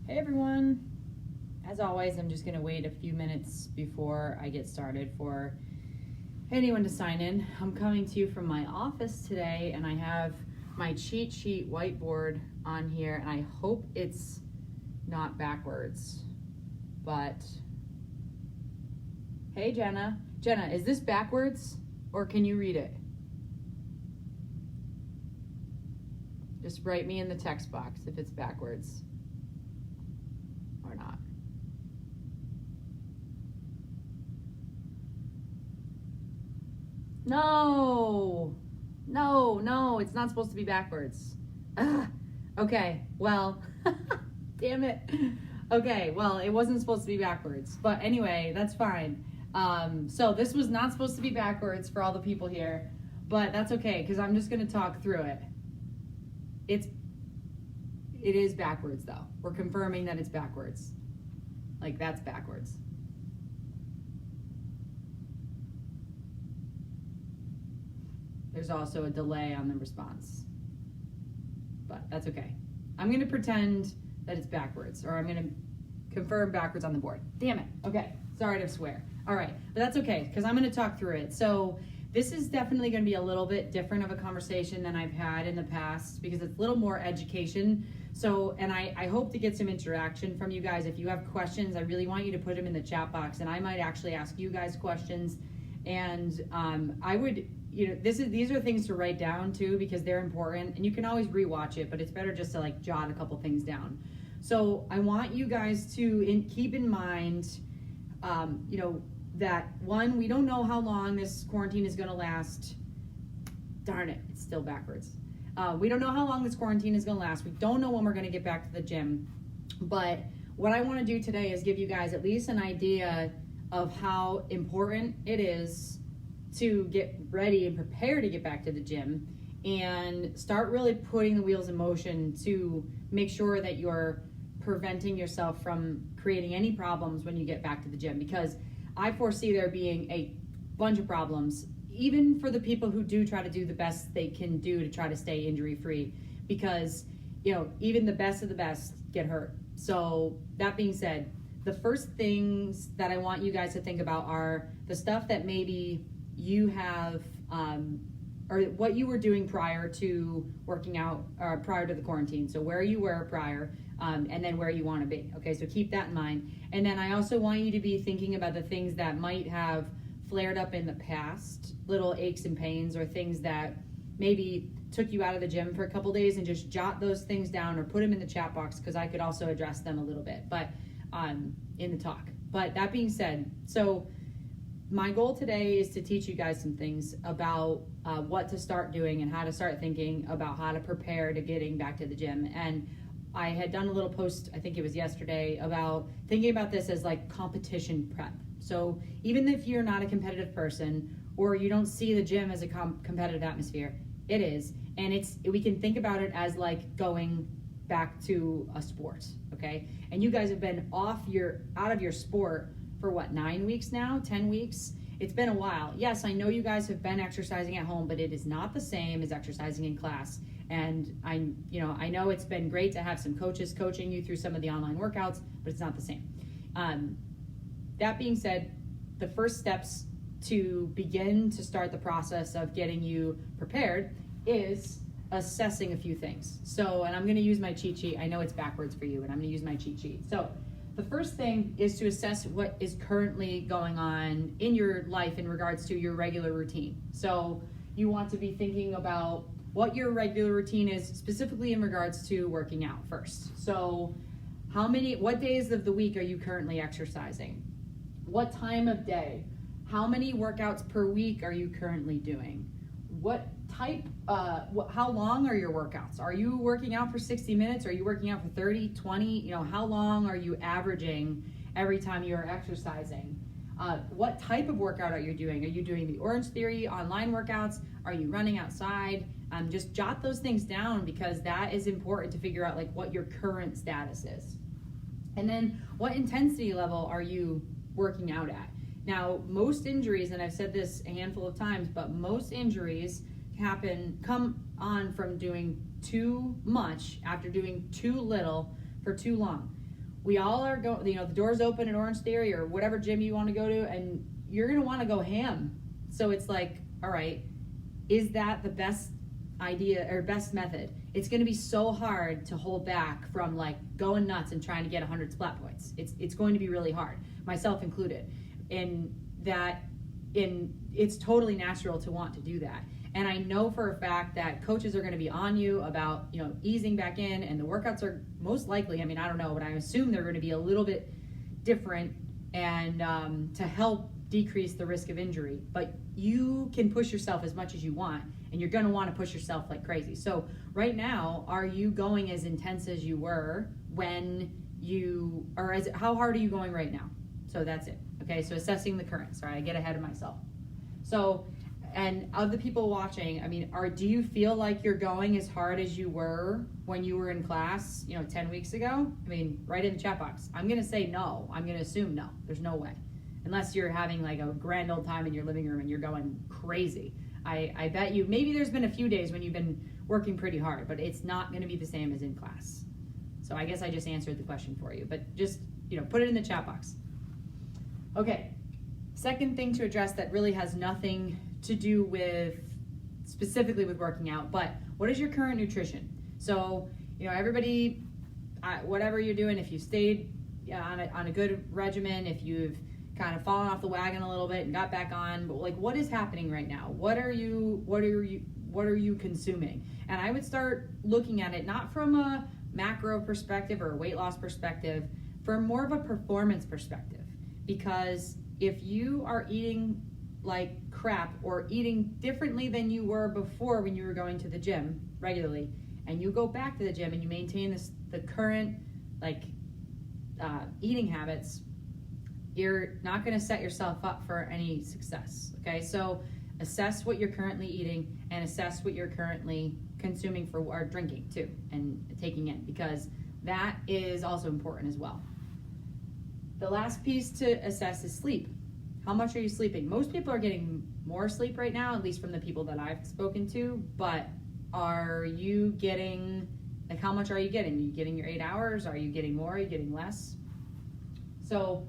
Hey everyone! As always, I'm just going to wait a few minutes before I get started for anyone to sign in. I'm coming to you from my office today, and I have my cheat sheet whiteboard on here, and I hope it's not backwards. But, hey Jenna. Jenna, is this backwards, or can you read it? Just write me in the text box if it's backwards. Or not. No, it's not supposed to be backwards. Ugh. Okay, well, damn it. Okay, well, it wasn't supposed to be backwards. But anyway, that's fine. So this was not supposed to be backwards for all the people here, but that's okay, because I'm just going to talk through it. It is backwards, though. We're confirming that it's backwards. Like, that's backwards. There's also a delay on the response. But that's okay. I'm going to pretend that it's backwards, or I'm going to confirm backwards on the board. Damn it. Okay. Sorry to swear. All right. But that's okay, because I'm going to talk through it. So this is definitely going to be a little bit different of a conversation than I've had in the past, because it's a little more education. So, and I hope to get some interaction from you guys. If you have questions, I really want you to put them in the chat box, and I might actually ask you guys questions. And I would, these are things to write down too, because they're important, and you can always rewatch it, but it's better just to like jot a couple things down. So I want you guys to keep in mind, that one, we don't know how long this quarantine is going to last. Darn it, it's still backwards. We don't know how long this quarantine is going to last. We don't know when we're going to get back to the gym. But what I want to do today is give you guys at least an idea of how important it is to get ready and prepare to get back to the gym, and start really putting the wheels in motion to make sure that you're preventing yourself from creating any problems when you get back to the gym, because I foresee there being a bunch of problems, even for the people who do try to do the best they can do to try to stay injury free, because even the best of the best get hurt. So that being said, the first things that I want you guys to think about are the stuff that maybe you have or what you were doing prior to working out, or prior to the quarantine. So where you were prior, and then where you want to be. Okay, so keep that in mind. And then I also want you to be thinking about the things that might have flared up in the past, little aches and pains, or things that maybe took you out of the gym for a couple days, and just jot those things down or put them in the chat box, because I could also address them a little bit, but in the talk. But that being said, so my goal today is to teach you guys some things about what to start doing and how to start thinking about how to prepare to getting back to the gym. And I had done a little post, I think it was yesterday, about thinking about this as like competition prep. So even if you're not a competitive person, or you don't see the gym as a competitive atmosphere, it is. And we can think about it as like going back to a sport, okay? And you guys have been out of your sport for what, 9 weeks now, 10 weeks? It's been a while. Yes, I know you guys have been exercising at home, but it is not the same as exercising in class. And I know it's been great to have some coaches coaching you through some of the online workouts, but it's not the same. That being said, the first steps to begin to start the process of getting you prepared is assessing a few things. So, and I'm going to use my cheat sheet. I know it's backwards for you, and I'm going to use my cheat sheet. So the first thing is to assess what is currently going on in your life in regards to your regular routine. So you want to be thinking about what your regular routine is, specifically in regards to working out first. So what days of the week are you currently exercising? What time of day? How many workouts per week are you currently doing? What type, how long are your workouts? Are you working out for 60 minutes? Are you working out for 30, 20? How long are you averaging every time you are exercising? What type of workout are you doing? Are you doing the Orange Theory online workouts? Are you running outside? Just jot those things down, because that is important to figure out like what your current status is. And then what intensity level are you working out at? Now, most injuries, and I've said this a handful of times, but most injuries come on from doing too much after doing too little for too long. we all are going, the doors open at Orange Theory or whatever gym you want to go to, and you're going to want to go ham. So it's like, all right, is that the best idea or best method? It's going to be so hard to hold back from like going nuts and trying to get 100 splat points. It's going to be really hard, myself included. And it's totally natural to want to do that. And I know for a fact that coaches are going to be on you about, easing back in, and the workouts are most likely, I don't know, but I assume they're going to be a little bit different and to help decrease the risk of injury. But you can push yourself as much as you want, and you're going to want to push yourself like crazy. So right now, are you going as intense as you were when you, or how hard are you going right now? So that's it. Okay, so assessing the current. Sorry, I get ahead of myself. So, and of the people watching, do you feel like you're going as hard as you were when you were in class, 10 weeks ago? Write in the chat box. I'm going to say no. I'm going to assume no. There's no way. Unless you're having like a grand old time in your living room and you're going crazy. I bet you, maybe there's been a few days when you've been working pretty hard, but it's not going to be the same as in class. So I guess I just answered the question for you, but just, put it in the chat box. Okay. Second thing to address that really has nothing to do with specifically with working out, but what is your current nutrition? So, everybody, whatever you're doing, if you stayed on a good regimen, if you've kind of fallen off the wagon a little bit and got back on, but like, what is happening right now? What are you consuming? And I would start looking at it not from a macro perspective or a weight loss perspective, from more of a performance perspective. Because if you are eating like crap or eating differently than you were before when you were going to the gym regularly, and you go back to the gym and you maintain the current eating habits, you're not going to set yourself up for any success. Okay, so assess what you're currently eating and assess what you're currently consuming or drinking too and taking in, because that is also important as well. The last piece to assess is sleep. How much are you sleeping? Most people are getting more sleep right now, at least from the people that I've spoken to, but are you getting, how much are you getting? Are you getting your 8 hours? Are you getting more? Are you getting less? So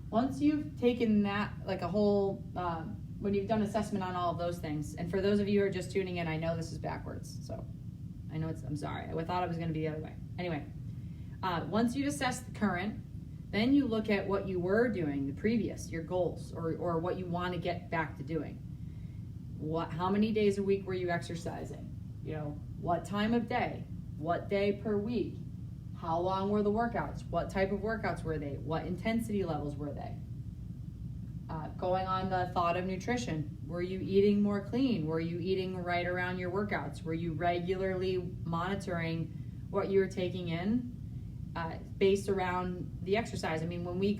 once you've taken that, when you've done assessment on all of those things, and for those of you who are just tuning in, I know this is backwards, so I know I'm sorry. I thought it was going to be the other way. Anyway, once you assess the current, then you look at what you were doing, the previous, your goals, or what you want to get back to doing. How many days a week were you exercising? What time of day? What day per week? How long were the workouts? What type of workouts were they? What intensity levels were they? Going on the thought of nutrition, were you eating more clean? Were you eating right around your workouts? Were you regularly monitoring what you were taking in based around the exercise? When we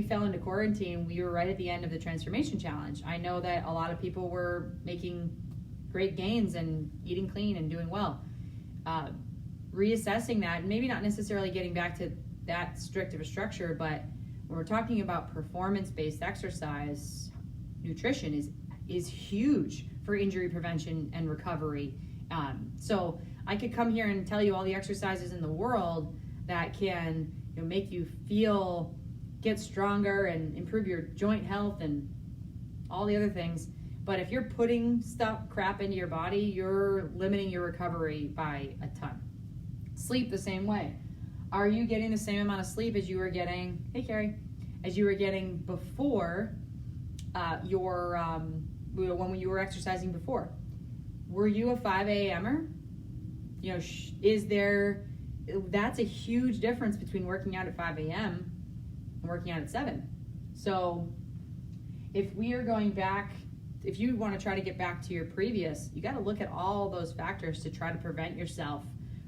fell into quarantine, we were right at the end of the transformation challenge. I know that a lot of people were making great gains and eating clean and doing well. Reassessing that, maybe not necessarily getting back to that strict of a structure, but when we're talking about performance-based exercise, nutrition is huge for injury prevention and recovery. So I could come here and tell you all the exercises in the world that can make you get stronger and improve your joint health and all the other things. But if you're putting crap into your body, you're limiting your recovery by a ton. Sleep the same way. Are you getting the same amount of sleep as you were getting, hey Carrie, as you were getting before when you were exercising before? Were you a 5 a.m.er? That's a huge difference between working out at 5 a.m. and working out at 7. So if we are going back, if you want to try to get back to your previous, you got to look at all those factors to try to prevent yourself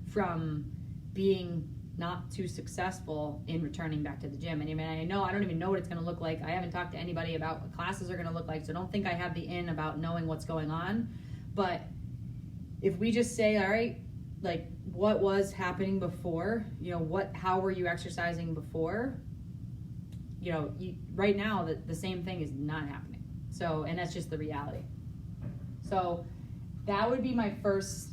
from being not too successful in returning back to the gym. And I don't even know what it's going to look like. I haven't talked to anybody about what classes are going to look like, so don't think I have the in about knowing what's going on. But if we just say, all right, what was happening before, how were you exercising before? Right now, the same thing is not happening. So, and that's just the reality. So that would be my first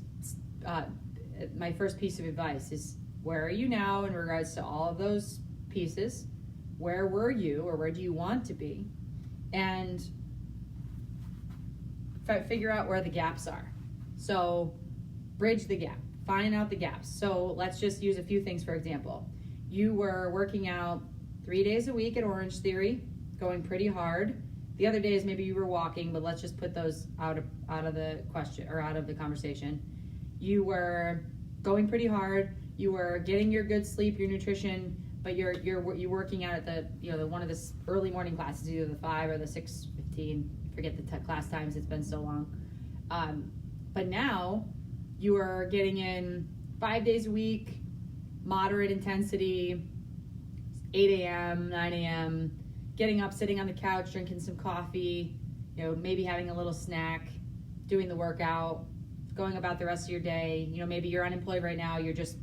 piece of advice is where are you now in regards to all of those pieces? Where were you, or where do you want to be? And figure out where the gaps are. So bridge the gap, find out the gaps. So let's just use a few things. For example, you were working out 3 days a week at Orange Theory, going pretty hard. The other days maybe you were walking, but let's just put those out of the question, or out of the conversation. You were going pretty hard. You were getting your good sleep, your nutrition, but you're working out at the one of the early morning classes, either the 5 or the 6:15. Forget the class times, it's been so long. But now you are getting in 5 days a week, moderate intensity, 8 a.m., 9 a.m., getting up, sitting on the couch, drinking some coffee, maybe having a little snack, doing the workout, going about the rest of your day. Maybe you're unemployed right now, you're just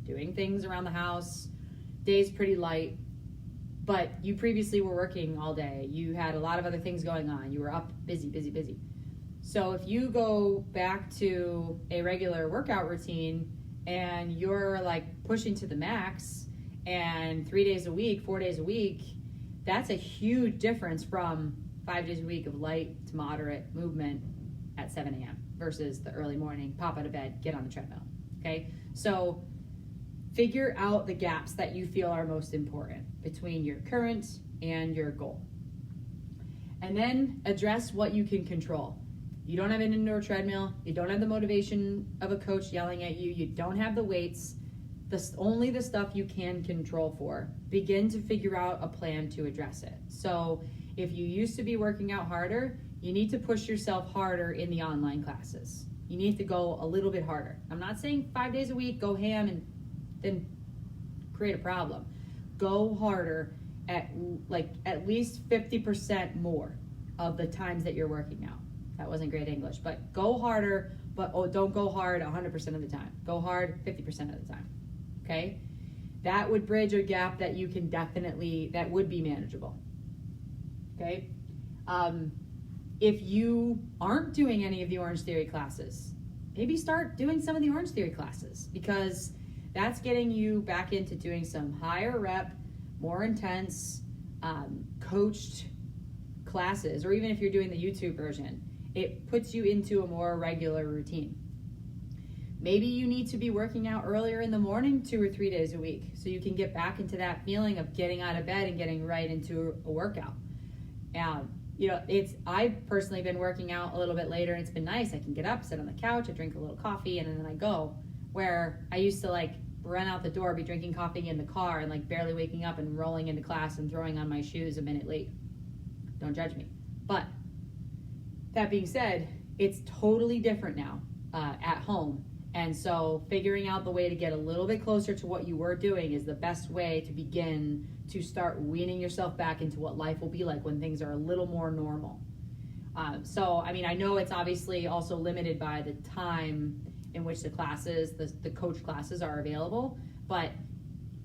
doing things around the house. Day's pretty light, but you previously were working all day. You had a lot of other things going on. You were up, busy, busy, busy. So if you go back to a regular workout routine and you're like pushing to the max, and 3 days a week, 4 days a week, that's a huge difference from 5 days a week of light to moderate movement at 7 a.m. versus the early morning, pop out of bed, get on the treadmill, okay? So figure out the gaps that you feel are most important between your current and your goal. And then address what you can control. You don't have an indoor treadmill, you don't have the motivation of a coach yelling at you, you don't have the weights, only the stuff you can control for. Begin to figure out a plan to address it. So if you used to be working out harder, you need to push yourself harder in the online classes. You need to go a little bit harder. I'm not saying 5 days a week, go ham and then create a problem. Go harder at least 50% more of the times that you're working out. That wasn't great English, but go harder, but don't go hard 100% of the time. Go hard 50% of the time, okay? That would bridge a gap that you can that would be manageable, okay? If you aren't doing any of the Orange Theory classes, maybe start doing some of the Orange Theory classes, because that's getting you back into doing some higher rep, more intense, coached classes, or even if you're doing the YouTube version, it puts you into a more regular routine. Maybe you need to be working out earlier in the morning 2 or 3 days a week so you can get back into that feeling of getting out of bed and getting right into a workout. I've personally been working out a little bit later, and it's been nice. I can get up, sit on the couch, I drink a little coffee, and then I go. Where I used to run out the door, be drinking coffee in the car, and barely waking up and rolling into class and throwing on my shoes a minute late. Don't judge me. But that being said, it's totally different now at home. And so figuring out the way to get a little bit closer to what you were doing is the best way to begin to start weaning yourself back into what life will be like when things are a little more normal. I know it's obviously also limited by the time in which the classes, the coach classes are available, but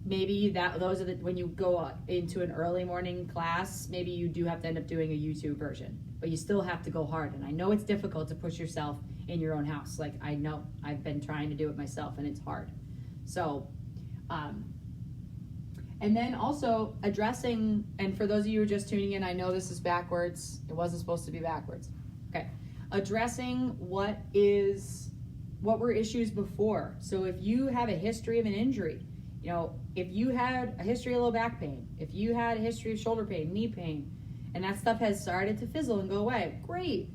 maybe those are when you go into an early morning class, maybe you do have to end up doing a YouTube version, but you still have to go hard. And I know it's difficult to push yourself in your own house. I know I've been trying to do it myself, and it's hard. So, and then also addressing, and for those of you who are just tuning in, I know this is backwards. It wasn't supposed to be backwards. Okay. Addressing what were issues before. So if you have a history of an injury, if you had a history of low back pain, if you had a history of shoulder pain, knee pain, and that stuff has started to fizzle and go away, great.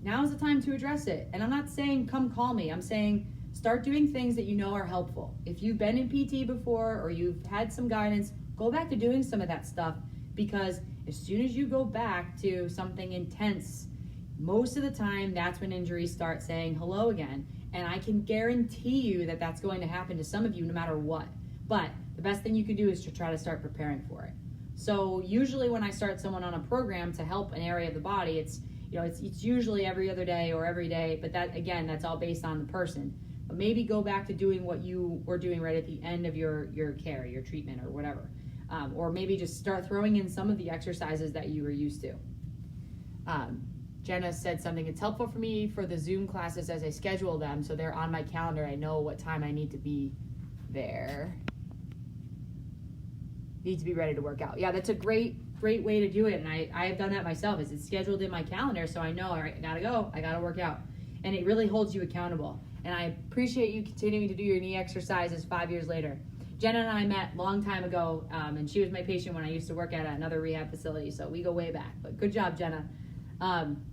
Now's the time to address it. And I'm not saying come call me. I'm saying start doing things that you know are helpful. If you've been in PT before or you've had some guidance, go back to doing some of that stuff, because as soon as you go back to something intense, most of the time that's when injuries start saying hello again. And I can guarantee you that that's going to happen to some of you no matter what. But the best thing you can do is to try to start preparing for it. So usually when I start someone on a program to help an area of the body, it's usually every other day or every day, but that's all based on the person. But maybe go back to doing what you were doing right at the end of your care, your treatment or whatever. Or maybe just start throwing in some of the exercises that you were used to. Jenna said something, it's helpful for me for the Zoom classes as I schedule them, so they're on my calendar. I know what time I need to be there. Need to be ready to work out. Yeah, that's a great way to do it. And I have done that myself. Is it's scheduled in my calendar, so I know, all right, I gotta go, I gotta work out. And it really holds you accountable. And I appreciate you continuing to do your knee exercises 5 years later. Jenna and I met a long time ago, and she was my patient when I used to work at another rehab facility, so we go way back. But good job, Jenna.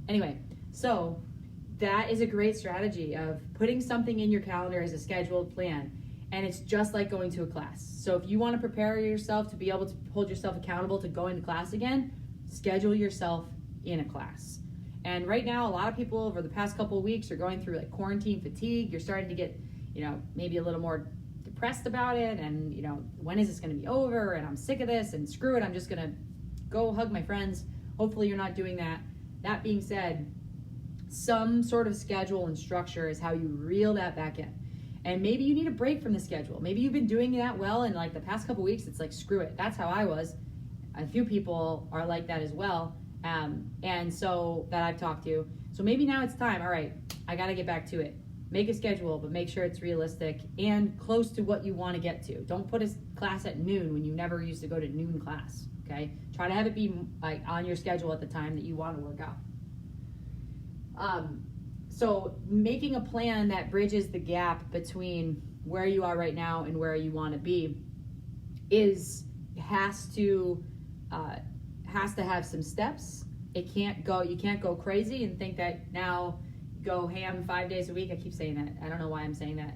Anyway, so that is a great strategy of putting something in your calendar as a scheduled plan. And it's just like going to a class. So if you want to prepare yourself to be able to hold yourself accountable to going to class again, schedule yourself in a class. And right now, a lot of people over the past couple of weeks are going through like quarantine fatigue. You're starting to get, maybe a little more depressed about it. And, when is this going to be over? And I'm sick of this and screw it. I'm just going to go hug my friends. Hopefully you're not doing that. That being said, some sort of schedule and structure is how you reel that back in. And maybe you need a break from the schedule. Maybe you've been doing that well, and like the past couple weeks, it's like, screw it. That's how I was. A few people are like that as well. And so that I've talked to. So maybe now it's time. All right, I got to get back to it. Make a schedule, but make sure it's realistic and close to what you want to get to. Don't put a class at noon when you never used to go to noon class. Okay. Try to have it be like on your schedule at the time that you want to work out. So making a plan that bridges the gap between where you are right now and where you want to be has to have some steps. You can't go crazy and think that now go ham 5 days a week. I keep saying that. I don't know why I'm saying that.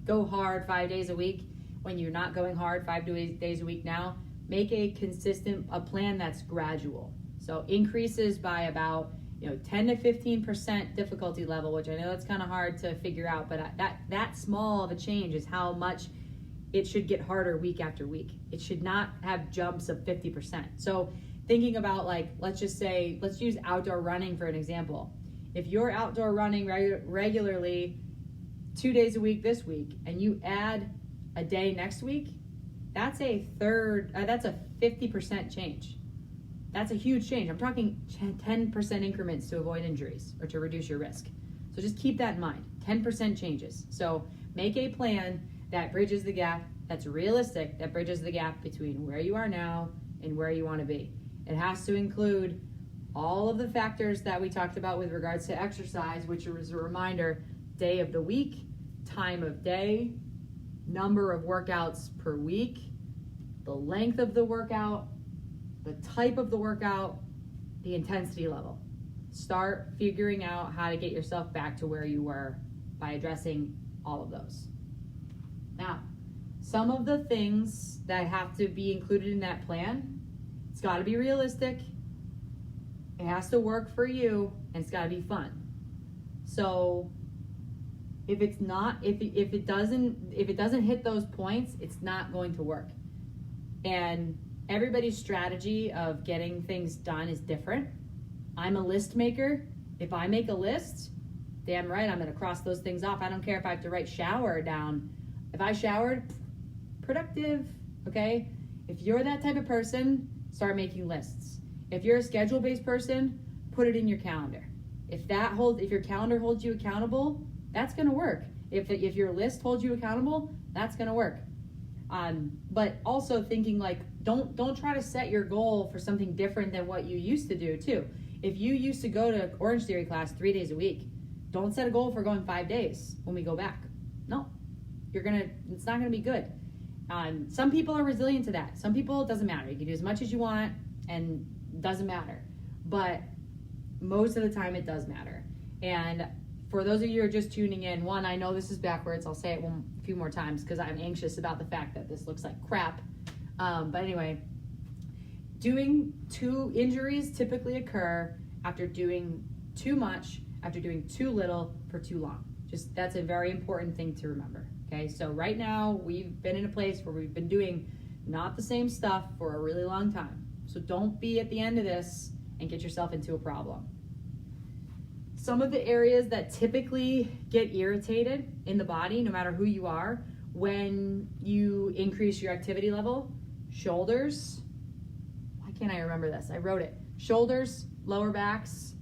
Go hard 5 days a week when you're not going hard 5 days a week now. Make a plan that's gradual. So increases by about 10 to 15% difficulty level, which I know that's kind of hard to figure out, but that small of a change is how much it should get harder week after week. It should not have jumps of 50%. So thinking about let's use outdoor running for an example. If you're outdoor running regularly 2 days a week this week, and you add a day next week, that's a 50% change. That's a huge change. I'm talking 10% increments to avoid injuries or to reduce your risk. So just keep that in mind. 10% changes. So make a plan that bridges the gap, that's realistic, that bridges the gap between where you are now and where you want to be. It has to include all of the factors that we talked about with regards to exercise, which is a reminder: day of the week, time of day, number of workouts per week, the length of the workout, the type of the workout, the intensity level. Start figuring out how to get yourself back to where you were by addressing all of those. Now, some of the things that have to be included in that plan, it's got to be realistic, it has to work for you, and it's got to be fun. So if it doesn't hit those points, it's not going to work. And everybody's strategy of getting things done is different. I'm a list maker. If I make a list, damn right I'm going to cross those things off. I don't care if I have to write shower down. If I showered, productive, okay? If you're that type of person, start making lists. If you're a schedule-based person, put it in your calendar. If your calendar holds you accountable, that's going to work. If your list holds you accountable, that's going to work. But also thinking don't try to set your goal for something different than what you used to do too. If you used to go to Orange Theory class 3 days a week, don't set a goal for going 5 days when we go back. No, it's not gonna be good. Some people are resilient to that. Some people, it doesn't matter. You can do as much as you want and it doesn't matter. But most of the time it does matter. And for those of you who are just tuning in, one, I know this is backwards. I'll say it a few more times because I'm anxious about the fact that this looks like crap. But anyway, doing injuries typically occur after doing too much, after doing too little for too long. That's a very important thing to remember. Okay, so right now we've been in a place where we've been doing not the same stuff for a really long time. So don't be at the end of this and get yourself into a problem. Some of the areas that typically get irritated in the body, no matter who you are, when you increase your activity level: shoulders. Why can't I remember this? I wrote it. Shoulders, lower backs,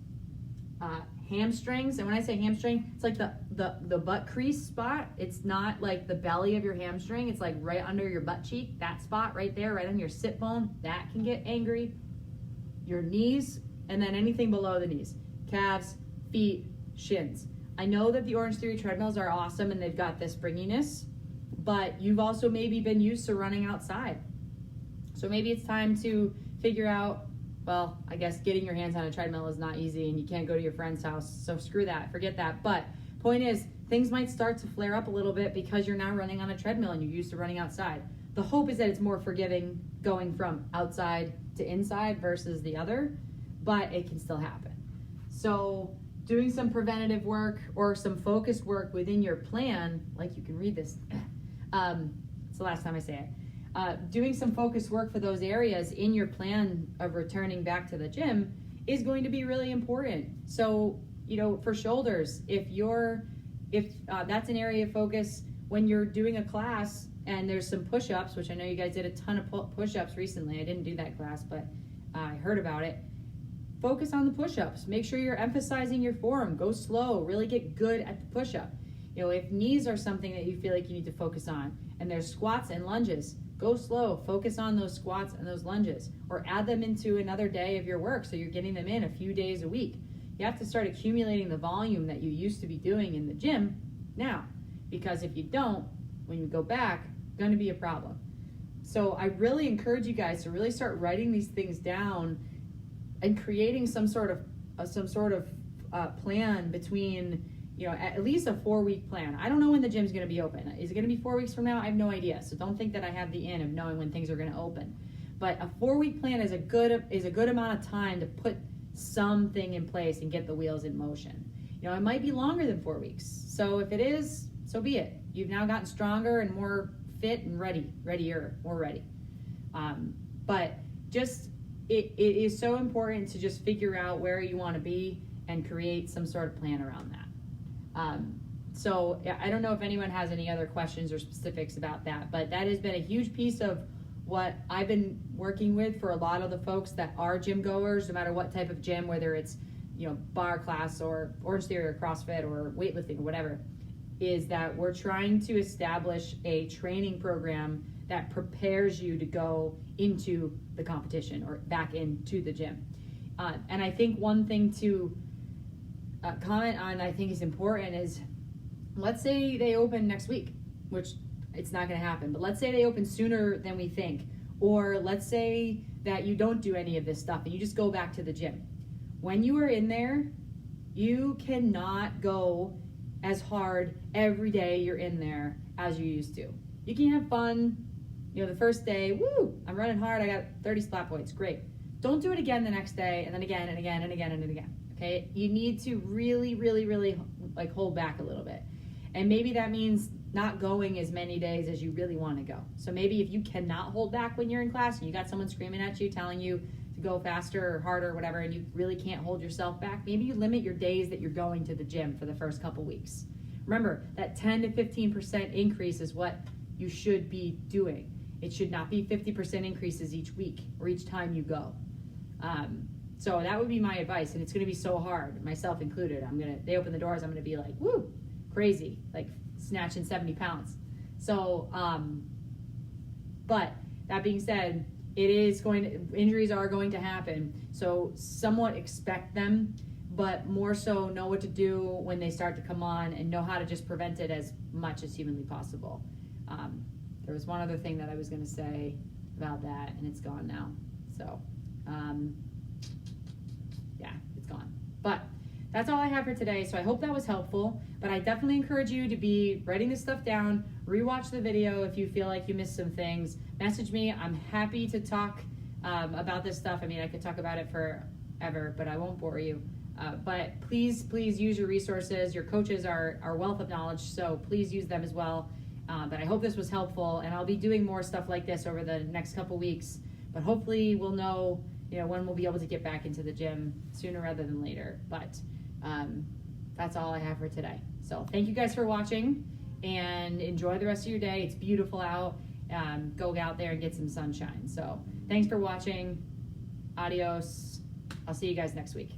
hamstrings. And when I say hamstring, it's like the butt crease spot. It's not like the belly of your hamstring. It's like right under your butt cheek. That spot right there, right on your sit bone, that can get angry. Your knees, and then anything below the knees. Calves, feet, shins. I know that the Orange Theory treadmills are awesome and they've got this springiness, but you've also maybe been used to running outside. So maybe it's time to figure out, well, I guess getting your hands on a treadmill is not easy and you can't go to your friend's house, so screw that, forget that. But point is, things might start to flare up a little bit because you're now running on a treadmill and you're used to running outside. The hope is that it's more forgiving going from outside to inside versus the other, but it can still happen. So doing some preventative work or some focused work within your plan, like you can read this, it's the last time I say it, doing some focused work for those areas in your plan of returning back to the gym is going to be really important. So, you know, for shoulders, if that's an area of focus when you're doing a class and there's some push-ups, which I know you guys did a ton of push-ups recently. I didn't do that class, but I heard about it. Focus on the push-ups. Make sure you're emphasizing your form. Go slow. Really get good at the push-up. You know, if knees are something that you feel like you need to focus on, and there's squats and lunges, go slow. Focus on those squats and those lunges, or add them into another day of your work so you're getting them in a few days a week. You have to start accumulating the volume that you used to be doing in the gym now, because if you don't, when you go back, it's going to be a problem. So I really encourage you guys to really start writing these things down and creating some sort of plan between, you know, at least a 4-week plan. I don't know when the gym's going to be open. Is it going to be 4 weeks from now? I have no idea. So don't think that I have the in of knowing when things are going to open. But a 4-week plan is a good amount of time to put something in place and get the wheels in motion. You know, it might be longer than 4 weeks. So if it is, so be it. You've now gotten stronger and more fit and more ready. But just it is so important to just figure out where you want to be and create some sort of plan around that. So I don't know if anyone has any other questions or specifics about that, but that has been a huge piece of what I've been working with for a lot of the folks that are gym goers, no matter what type of gym, whether it's, you know, bar class or Orange Theory or CrossFit or weightlifting or whatever, is that we're trying to establish a training program that prepares you to go into the competition or back into the gym. And I think one thing to comment on, I think is important, is let's say they open next week, which it's not going to happen, but let's say they open sooner than we think, or let's say that you don't do any of this stuff and you just go back to the gym. When you are in there, you cannot go as hard every day you're in there as you used to. You can have fun. You know, the first day, woo, I'm running hard, I got 30 splat points, great. Don't do it again the next day, and then again and again and again and again, okay? You need to really, really, really like hold back a little bit. And maybe that means not going as many days as you really want to go. So maybe if you cannot hold back when you're in class and you got someone screaming at you, telling you to go faster or harder or whatever, and you really can't hold yourself back, maybe you limit your days that you're going to the gym for the first couple weeks. Remember, that 10 to 15% increase is what you should be doing. It should not be 50% increases each week or each time you go. So that would be my advice, and it's going to be so hard, myself included. They open the doors, I'm going to be like, woo, crazy, like snatching 70 pounds. So, but that being said, injuries are going to happen. So somewhat expect them, but more so know what to do when they start to come on and know how to just prevent it as much as humanly possible. There was one other thing that I was going to say about that, and it's gone now. So, yeah, it's gone. But that's all I have for today. So I hope that was helpful. But I definitely encourage you to be writing this stuff down, rewatch the video if you feel like you missed some things. Message me. I'm happy to talk about this stuff. I mean, I could talk about it forever, but I won't bore you. But please use your resources. Your coaches are wealth of knowledge, so please use them as well. But I hope this was helpful, and I'll be doing more stuff like this over the next couple weeks. But hopefully we'll know, when we'll be able to get back into the gym sooner rather than later. But that's all I have for today. So thank you guys for watching, and enjoy the rest of your day. It's beautiful out. Go out there and get some sunshine. So thanks for watching. Adios. I'll see you guys next week.